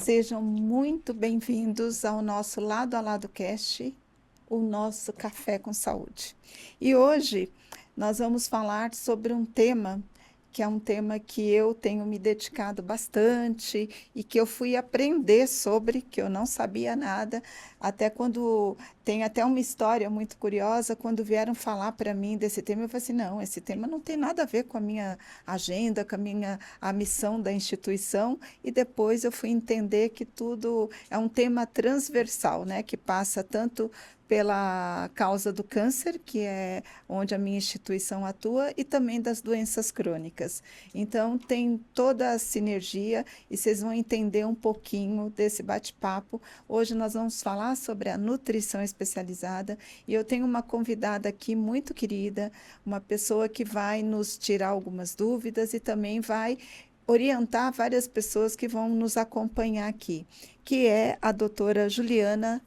Sejam muito bem-vindos ao nosso Lado a Lado Cast, o nosso Café com Saúde. E hoje nós vamos falar sobre um tema que é um tema que eu tenho me dedicado bastante e que eu fui aprender sobre, que eu não sabia nada, até quando tem até uma história muito curiosa, quando vieram falar para mim desse tema, eu falei assim, não, esse tema não tem nada a ver com a minha agenda, com a missão da instituição, e depois eu fui entender que tudo é um tema transversal, né, que passa tanto pela causa do câncer, que é onde a minha instituição atua, e também das doenças crônicas. Então, tem toda a sinergia e vocês vão entender um pouquinho desse bate-papo. Hoje nós vamos falar sobre a nutrição especializada e eu tenho uma convidada aqui muito querida, uma pessoa que vai nos tirar algumas dúvidas e também vai orientar várias pessoas que vão nos acompanhar aqui, que é a doutora Juliana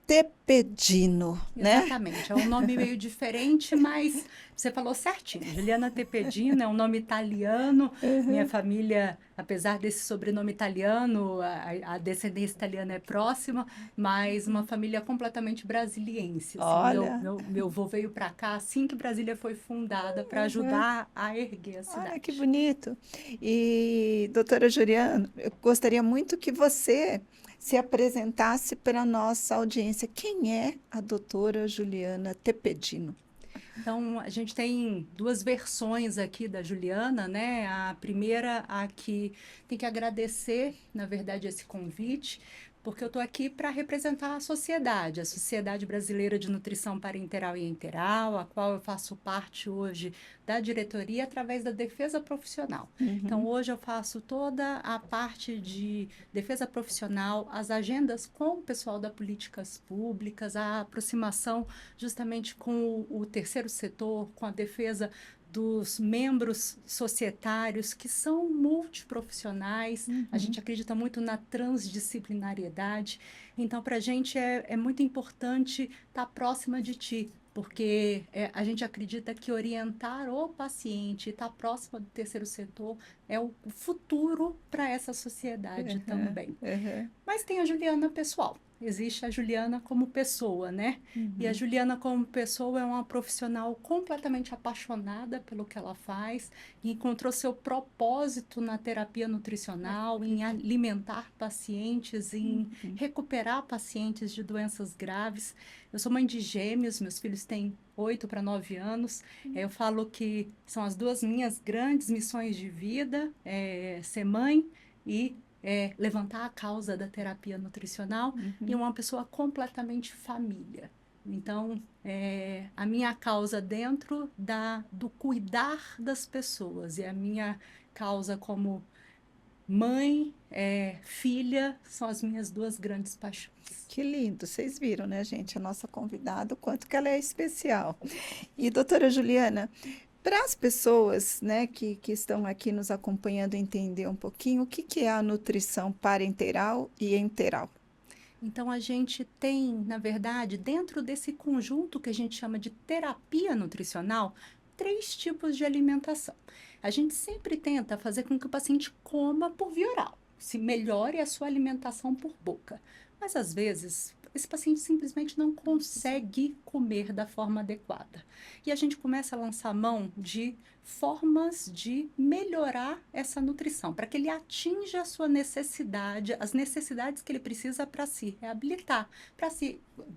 Tepedino, né? Exatamente, é um nome meio diferente, mas você falou certinho. Juliana Tepedino é um nome italiano. Minha Uhum. família, apesar desse sobrenome italiano, a descendência italiana é próxima, mas uma família completamente brasiliense. Assim, Olha, meu avô veio para cá assim que Brasília foi fundada para uhum. ajudar a erguer a Olha que cidade. bonito. E, doutora Juliana, eu gostaria muito que você se apresentasse para a nossa audiência. Quem é a doutora Juliana Tepedino? Então, a gente tem duas versões aqui da Juliana, né? A primeira, a que tem que agradecer, na verdade, esse convite, porque eu estou aqui para representar a Sociedade Brasileira de Nutrição Parenteral e Enteral, a qual eu faço parte hoje da diretoria através da defesa profissional. Então, Uhum, hoje eu faço toda a parte de defesa profissional, as agendas com o pessoal da políticas públicas, a aproximação justamente com o terceiro setor, com a defesa dos membros societários que são multiprofissionais. A uhum, gente acredita muito na transdisciplinariedade. Então, para a gente é muito importante estar próxima de ti, porque a gente acredita que orientar o paciente, estar próxima do terceiro setor, é o futuro para essa sociedade uhum, também. uhum, Mas tem a Juliana pessoal. Existe a Juliana como pessoa, né? E a uhum, Juliana como pessoa é uma profissional completamente apaixonada pelo que ela faz, e encontrou seu propósito na terapia nutricional, em alimentar pacientes, em uhum. recuperar pacientes de doenças graves. Eu sou mãe de gêmeos, meus filhos têm 8 para 9 anos. Eu falo que são as duas minhas grandes missões de vida, ser mãe e levantar a causa da terapia nutricional e Uhum. uma pessoa completamente família. Então, a minha causa dentro do cuidar das pessoas e a minha causa como mãe, filha, são as minhas duas grandes paixões. Que lindo, vocês viram, né, gente? A nossa convidada, o quanto que ela é especial. E, doutora Juliana, para as pessoas, né, que estão aqui nos acompanhando entender um pouquinho, o que que é a nutrição parenteral e enteral? Então, a gente tem, na verdade, dentro desse conjunto que a gente chama de terapia nutricional, três tipos de alimentação. A gente sempre tenta fazer com que o paciente coma por via oral, se melhore a sua alimentação por boca. Mas, às vezes, esse paciente simplesmente não consegue comer da forma adequada. E a gente começa a lançar mão de formas de melhorar essa nutrição, para que ele atinja a sua necessidade, as necessidades que ele precisa para se reabilitar,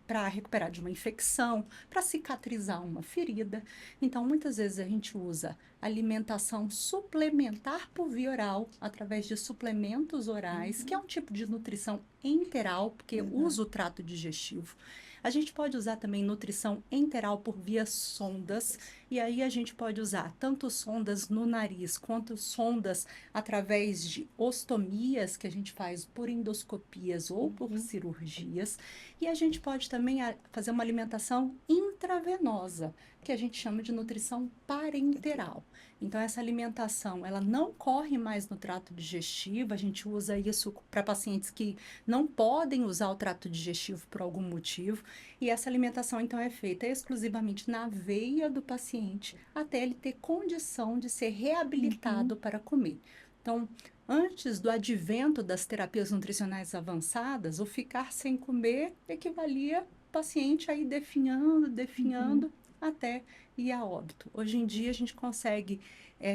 para recuperar de uma infecção, para cicatrizar uma ferida. Então, muitas vezes a gente usa alimentação suplementar por via oral, através de suplementos orais, que é um tipo de nutrição enteral, porque Uhum, usa o trato digestivo. A gente pode usar também nutrição enteral por via sondas, e aí a gente pode usar tanto sondas no nariz quanto sondas através de ostomias que a gente faz por endoscopias ou por uhum, cirurgias. E a gente pode também fazer uma alimentação intravenosa, que a gente chama de nutrição parenteral. Então, essa alimentação, ela não corre mais no trato digestivo, a gente usa isso para pacientes que não podem usar o trato digestivo por algum motivo, e essa alimentação, então, é feita exclusivamente na veia do paciente, até ele ter condição de ser uhum, reabilitado para comer. Então, antes do advento das terapias nutricionais avançadas, o ficar sem comer equivalia o paciente a ir definhando, até ir a óbito. Hoje em dia, a gente consegue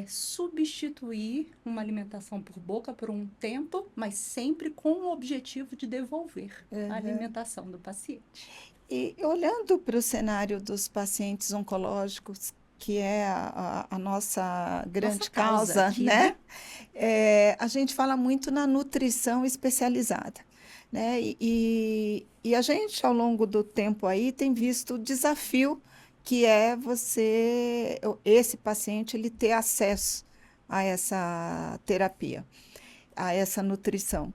substituir uma alimentação por boca por um tempo, mas sempre com o objetivo de devolver a alimentação do paciente. E olhando para o cenário dos pacientes oncológicos, que é a nossa grande causa, aqui, né? A gente fala muito na nutrição especializada, né? E a gente, ao longo do tempo aí, tem visto o desafio que é esse paciente, ele ter acesso a essa terapia, a essa nutrição.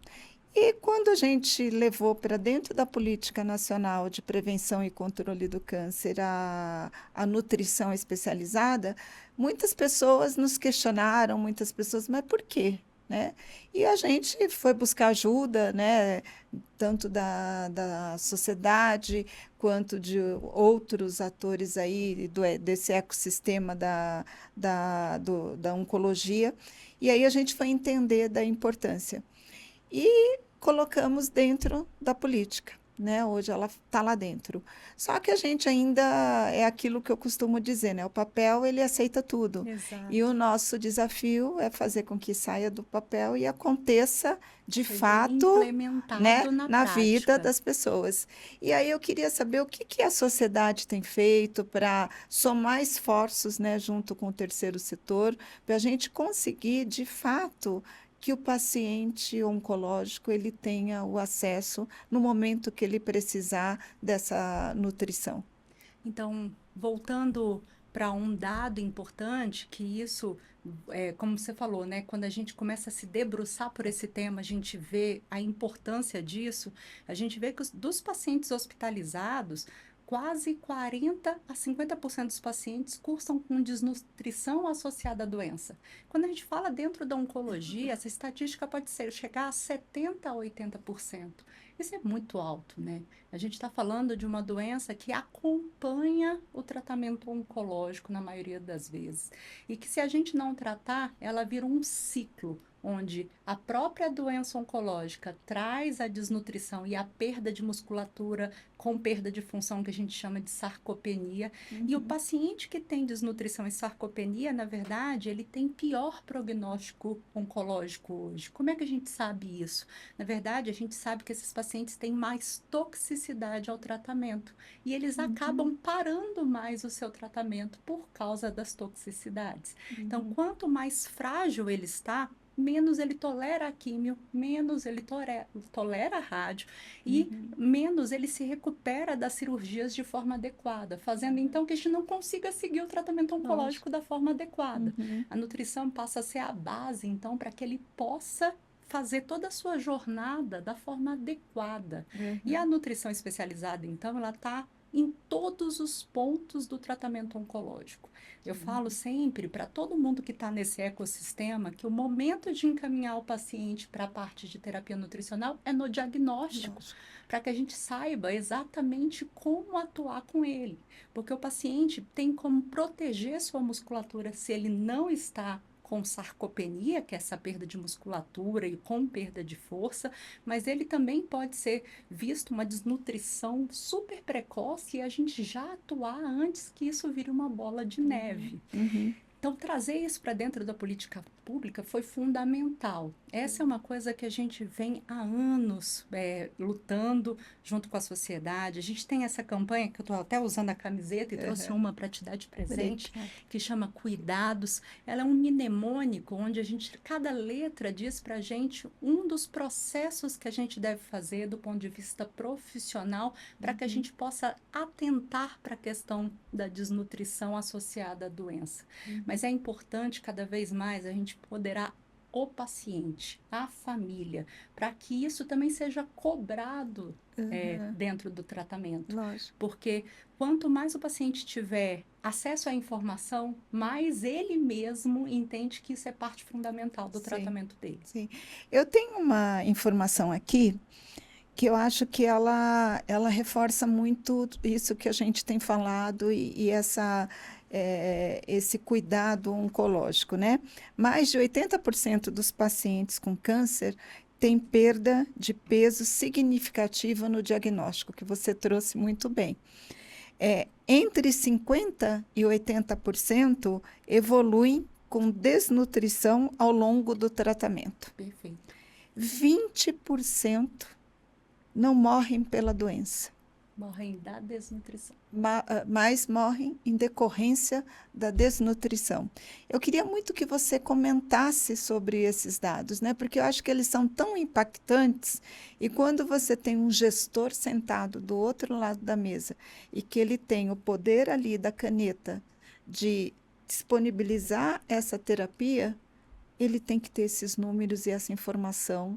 E quando a gente levou para dentro da Política Nacional de Prevenção e Controle do Câncer a nutrição especializada, muitas pessoas nos questionaram, muitas pessoas, mas por quê? Né? E a gente foi buscar ajuda, né, tanto da sociedade quanto de outros atores aí desse ecossistema da oncologia, e aí a gente foi entender da importância. E colocamos dentro da política, né? Hoje ela está lá dentro. Só que a gente ainda é aquilo que eu costumo dizer, né? O papel, ele aceita tudo. Exato. E o nosso desafio é fazer com que saia do papel e aconteça de fato, né, na vida das pessoas. E aí eu queria saber o que a sociedade tem feito para somar esforços, né, junto com o terceiro setor, para a gente conseguir, de fato, que o paciente oncológico ele tenha o acesso no momento que ele precisar dessa nutrição. Então, voltando para um dado importante, que isso, como você falou, né, quando a gente começa a se debruçar por esse tema, a gente vê a importância disso, a gente vê que dos pacientes hospitalizados, quase 40 a 50% dos pacientes cursam com desnutrição associada à doença. Quando a gente fala dentro da oncologia, essa estatística pode chegar a 70% a 80%. Isso é muito alto, né? A gente está falando de uma doença que acompanha o tratamento oncológico na maioria das vezes. E que se a gente não tratar, ela vira um ciclo, onde a própria doença oncológica traz a desnutrição e a perda de musculatura com perda de função, que a gente chama de sarcopenia. E o paciente que tem desnutrição e sarcopenia, na verdade, ele tem pior prognóstico oncológico hoje. Como é que a gente sabe isso? Na verdade, a gente sabe que esses pacientes têm mais toxicidade ao tratamento e eles acabam parando mais o seu tratamento por causa das toxicidades. Então, quanto mais frágil ele está, menos ele tolera a químio, menos ele tolera a rádio e menos ele se recupera das cirurgias de forma adequada, fazendo então que a gente não consiga seguir o tratamento oncológico da forma adequada. A nutrição passa a ser a base, então, para que ele possa fazer toda a sua jornada da forma adequada. E a nutrição especializada, então, ela está em todos os pontos do tratamento oncológico. Eu falo sempre para todo mundo que está nesse ecossistema que o momento de encaminhar o paciente para a parte de terapia nutricional é no diagnóstico, para que a gente saiba exatamente como atuar com ele. Porque o paciente tem como proteger sua musculatura se ele não está com sarcopenia, que é essa perda de musculatura e com perda de força, mas ele também pode ser visto uma desnutrição super precoce e a gente já atuar antes que isso vire uma bola de neve. Então, trazer isso para dentro da política pública foi fundamental. Essa é uma coisa que a gente vem há anos lutando junto com a sociedade. A gente tem essa campanha, que eu estou até usando a camiseta e trouxe uma para te dar de presente, que chama Cuidados. Ela é um mnemônico, onde cada letra diz para a gente um dos processos que a gente deve fazer do ponto de vista profissional, para que a gente possa atentar para a questão da desnutrição associada à doença. Mas é importante, cada vez mais, a gente empoderar o paciente, a família, para que isso também seja cobrado dentro do tratamento. Lógico. Porque quanto mais o paciente tiver acesso à informação, mais ele mesmo entende que isso é parte fundamental do tratamento dele. Sim. Eu tenho uma informação aqui que eu acho que ela reforça muito isso que a gente tem falado e esse cuidado oncológico, né? Mais de 80% dos pacientes com câncer têm perda de peso significativa no diagnóstico, que você trouxe muito bem. Entre 50% e 80% evoluem com desnutrição ao longo do tratamento. Perfeito. 20% não morrem pela doença, Morrem da desnutrição. mas morrem em decorrência da desnutrição. Eu queria muito que você comentasse sobre esses dados, né? Porque eu acho que eles são tão impactantes, e quando você tem um gestor sentado do outro lado da mesa e que ele tem o poder ali da caneta de disponibilizar essa terapia, ele tem que ter esses números e essa informação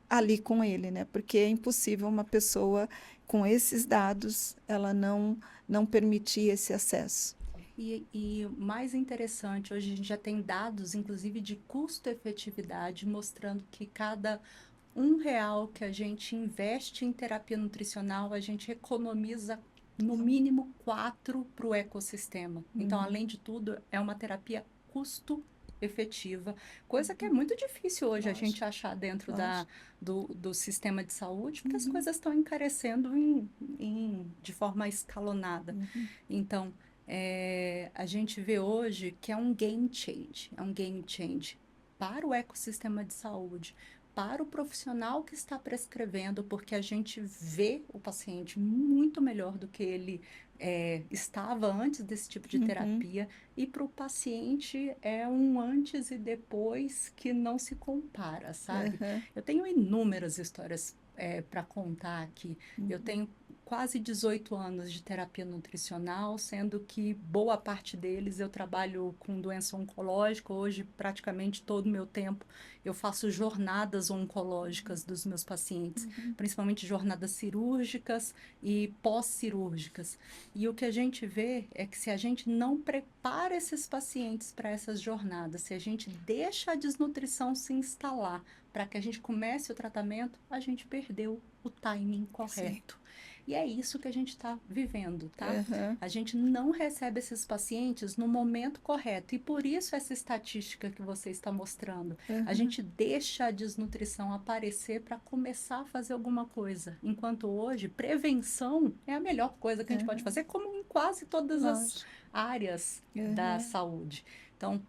ali com ele, né? Porque é impossível uma pessoa com esses dados, ela não permitir esse acesso. E o mais interessante, hoje a gente já tem dados, inclusive, de custo-efetividade, mostrando que cada R$ 1 que a gente investe em terapia nutricional, a gente economiza no mínimo 4 para o ecossistema. Então, além de tudo, é uma terapia custo-efetiva, coisa que é muito difícil hoje a gente achar dentro do sistema de saúde, porque as coisas estão encarecendo de forma escalonada. Então, a gente vê hoje que é um game change para o ecossistema de saúde, para o profissional que está prescrevendo, porque a gente vê o paciente muito melhor do que ele estava antes desse tipo de terapia, e para o paciente é um antes e depois que não se compara, sabe? Eu tenho inúmeras histórias para contar aqui. Eu tenho quase 18 anos de terapia nutricional, sendo que boa parte deles eu trabalho com doença oncológica. Hoje, praticamente todo o meu tempo, eu faço jornadas oncológicas dos meus pacientes, principalmente jornadas cirúrgicas e pós-cirúrgicas. E o que a gente vê é que se a gente não prepara esses pacientes para essas jornadas, se a gente deixa a desnutrição se instalar para que a gente comece o tratamento, a gente perdeu o timing correto. Sim. E é isso que a gente está vivendo, tá? A gente não recebe esses pacientes no momento correto. E por isso essa estatística que você está mostrando. A gente deixa a desnutrição aparecer para começar a fazer alguma coisa. Enquanto hoje, prevenção é a melhor coisa que a gente pode fazer, como em quase todas as áreas da saúde. Então,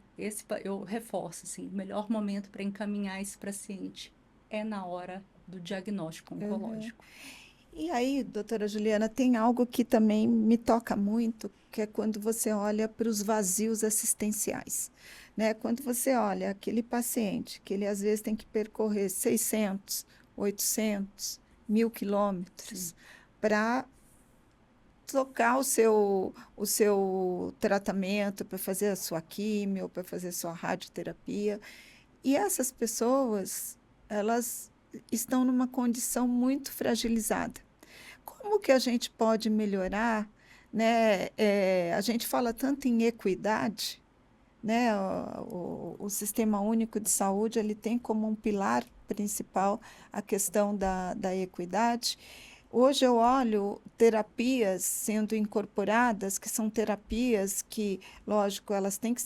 eu reforço, assim, o melhor momento para encaminhar esse paciente é na hora do diagnóstico oncológico. E aí, doutora Juliana, tem algo que também me toca muito, que é quando você olha para os vazios assistenciais, né? Quando você olha aquele paciente, que ele às vezes tem que percorrer 600, 800, 1.000 quilômetros para tocar o seu tratamento, para fazer a sua químio, para fazer a sua radioterapia. E essas pessoas, elas estão numa condição muito fragilizada. Como que a gente pode melhorar, né? A gente fala tanto em equidade, né? O Sistema Único de Saúde, ele tem como um pilar principal a questão da equidade. Hoje eu olho terapias sendo incorporadas, que são terapias que, lógico, elas têm que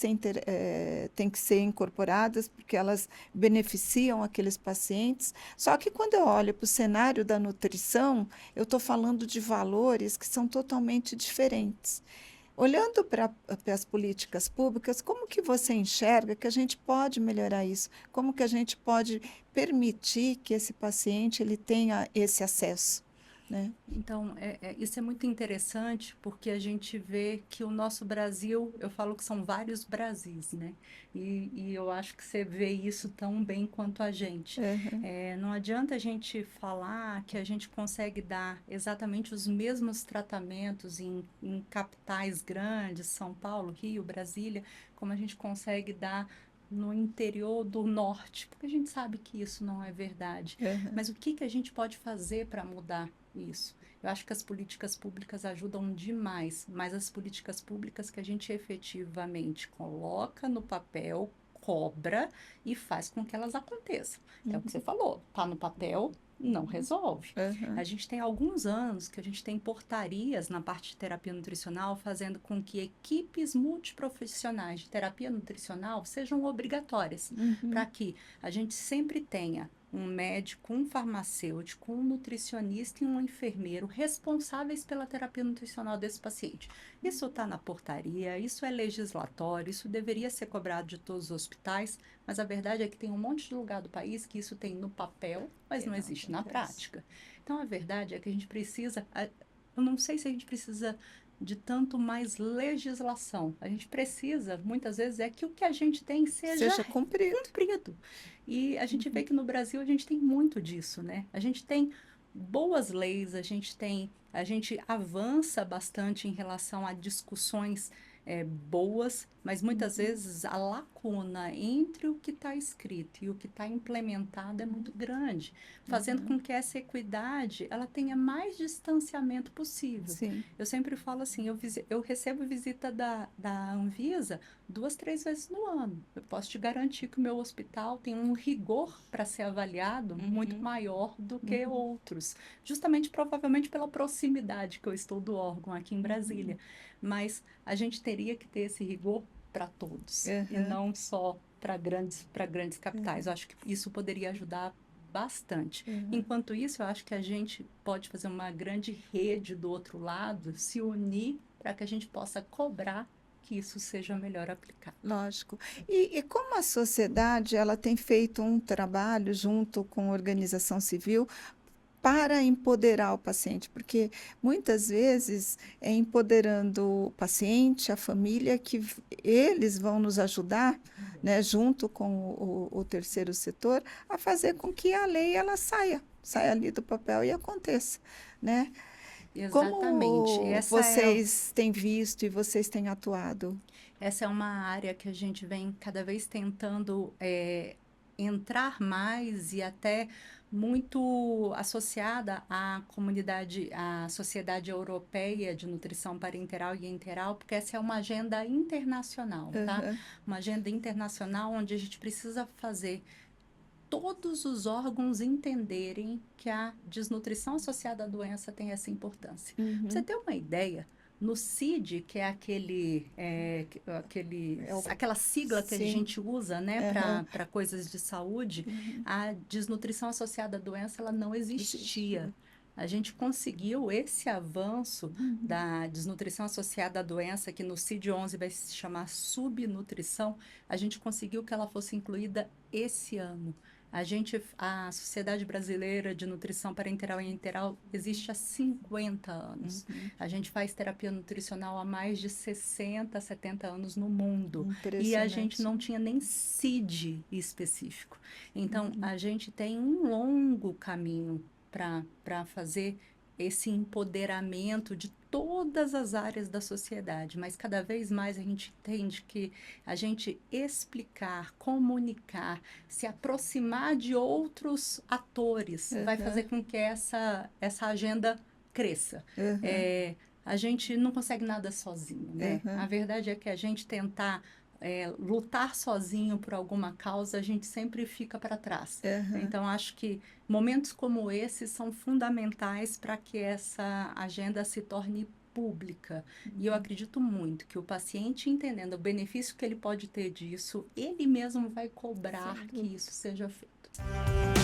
ser incorporadas porque elas beneficiam aqueles pacientes. Só que quando eu olho para o cenário da nutrição, eu estou falando de valores que são totalmente diferentes. Olhando para as políticas públicas, como que você enxerga que a gente pode melhorar isso? Como que a gente pode permitir que esse paciente ele tenha esse acesso? Né? Então, isso é muito interessante porque a gente vê que o nosso Brasil, eu falo que são vários Brasis, né? E eu acho que você vê isso tão bem quanto a gente. Não adianta a gente falar que a gente consegue dar exatamente os mesmos tratamentos em capitais grandes, São Paulo, Rio, Brasília, como a gente consegue dar no interior do norte, porque a gente sabe que isso não é verdade. Mas o que a gente pode fazer para mudar isso? Eu acho que as políticas públicas ajudam demais, mas as políticas públicas que a gente efetivamente coloca no papel, cobra e faz com que elas aconteçam. É o que você falou, tá no papel, não resolve. Aham. A gente tem alguns anos que a gente tem portarias na parte de terapia nutricional fazendo com que equipes multiprofissionais de terapia nutricional sejam obrigatórias, para Uhum. que a gente sempre tenha um médico, um farmacêutico, um nutricionista e um enfermeiro responsáveis pela terapia nutricional desse paciente. Isso está na portaria, isso é legislatório, isso deveria ser cobrado de todos os hospitais, mas a verdade é que tem um monte de lugar do país que isso tem no papel, mas E não não existe na acontece. prática. Então, a verdade é que a gente precisa, eu não sei se a gente precisa de tanto mais legislação. A gente precisa, muitas vezes, é que o que a gente tem seja Seja cumprido. cumprido. E a gente vê Uhum. que no Brasil a gente tem muito disso, né? A gente tem boas leis, a gente avança bastante em relação a discussões boas, mas muitas Uhum. vezes a lacuna entre o que está escrito e o que está implementado é muito grande, fazendo Uhum. com que essa equidade ela tenha mais distanciamento possível. Sim. Eu sempre falo assim, eu recebo visita da Anvisa 2, 3 vezes no ano. Eu posso te garantir que o meu hospital tem um rigor para ser avaliado muito Uhum. maior do que Uhum. outros, justamente provavelmente pela proximidade que eu estou do órgão aqui em Brasília. Uhum. Mas a gente teria que ter esse rigor para todos e Aham. não só para grandes capitais. Aham. Eu acho que isso poderia ajudar bastante. Aham. Enquanto isso, eu acho que a gente pode fazer uma grande rede do outro lado, se unir para que a gente possa cobrar que isso seja melhor aplicado. Lógico. E como a sociedade ela tem feito um trabalho junto com a organização civil para empoderar o paciente, porque muitas vezes é empoderando o paciente, a família, que eles vão nos ajudar, né, junto com o terceiro setor, a fazer com que a lei ela saia ali do papel e aconteça, né? Exatamente. Como vocês têm visto e vocês têm atuado? Essa é uma área que a gente vem cada vez tentando entrar mais e até muito associada à comunidade, à Sociedade Europeia de Nutrição Parenteral e Enteral, porque essa é uma agenda internacional, tá? Aham. Uma agenda internacional onde a gente precisa fazer todos os órgãos entenderem que a desnutrição associada à doença tem essa importância. Pra você Uhum. ter uma ideia, no CID, que é É o, aquela sigla que a sim. gente usa, né, Aham. para coisas de saúde, Uhum. a desnutrição associada à doença ela não existia. Existia. A gente conseguiu esse avanço Uhum. da desnutrição associada à doença, que no CID-11 vai se chamar subnutrição, a gente conseguiu que ela fosse incluída esse ano. A Sociedade Brasileira de Nutrição Parenteral e Enteral existe há 50 anos. Uhum. A gente faz terapia nutricional há mais de 60, 70 anos no mundo. E a gente Impressionante. não tinha nem CID específico. Então, Uhum. a gente tem um longo caminho para fazer esse empoderamento de todas as áreas da sociedade, mas cada vez mais a gente entende que a gente explicar, comunicar, se aproximar de outros atores vai Aham. fazer com que essa agenda cresça. Aham. É, a gente não consegue nada sozinho, né? A Aham. verdade é que a gente tentar lutar sozinho por alguma causa, a gente sempre fica para trás. Aham. Então, acho que momentos como esse são fundamentais para que essa agenda se torne pública. E eu Uhum. acredito muito que o paciente entendendo o benefício que ele pode ter disso, ele mesmo vai Sem cobrar que dúvida. isso seja feito.